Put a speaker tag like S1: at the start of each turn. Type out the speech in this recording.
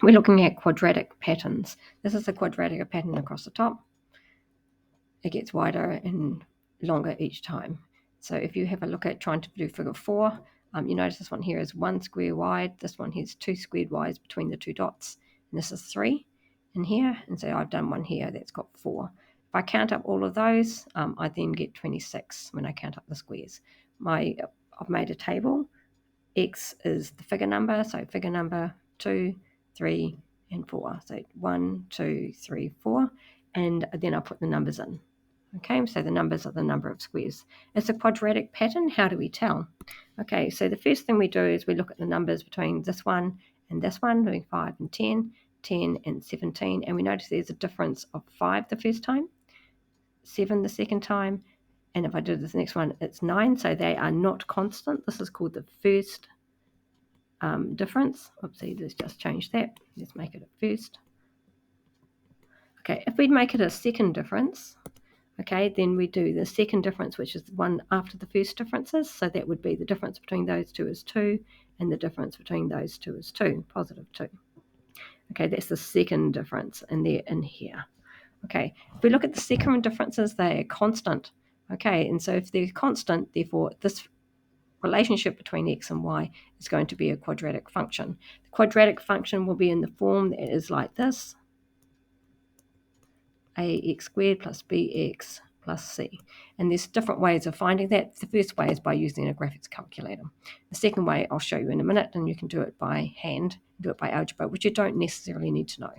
S1: we're looking at quadratic patterns. This is a quadratic pattern across the top. It gets wider and longer each time. So if you have a look at trying to do figure 4, you notice this one here is 1 square wide. This one has 2 squared wides between the 2 dots. And this is 3 in here. And so I've done one here that's got 4. If I count up all of those, I then get 26 when I count up the squares. I've made a table. X is the figure number, so figure number 2, 3, and 4. So 1, 2, 3, 4, and then I'll put the numbers in. Okay, so the numbers are the number of squares. It's a quadratic pattern. How do we tell? Okay, so the first thing we do is we look at the numbers between this one and this one, doing 5 and 10, 10 and 17, and we notice there's a difference of 5 the first time, 7 the second time, and if I do this next one, it's 9, so they are not constant. This is called the first difference. Oopsie, let's just change that. Let's make it a first. Okay, if we make it a second difference, okay, then we do the second difference, which is the one after the first differences. So that would be the difference between those two is 2, and the difference between those two is 2, positive 2. Okay, that's the second difference, and they're in here. Okay, if we look at the second differences, they are constant. Okay, and so if they're constant, therefore this relationship between x and y is going to be a quadratic function. The quadratic function will be in the form that is like this: ax squared plus bx plus c. And there's different ways of finding that. The first way is by using a graphics calculator. The second way I'll show you in a minute, and you can do it by hand, do it by algebra, which you don't necessarily need to know.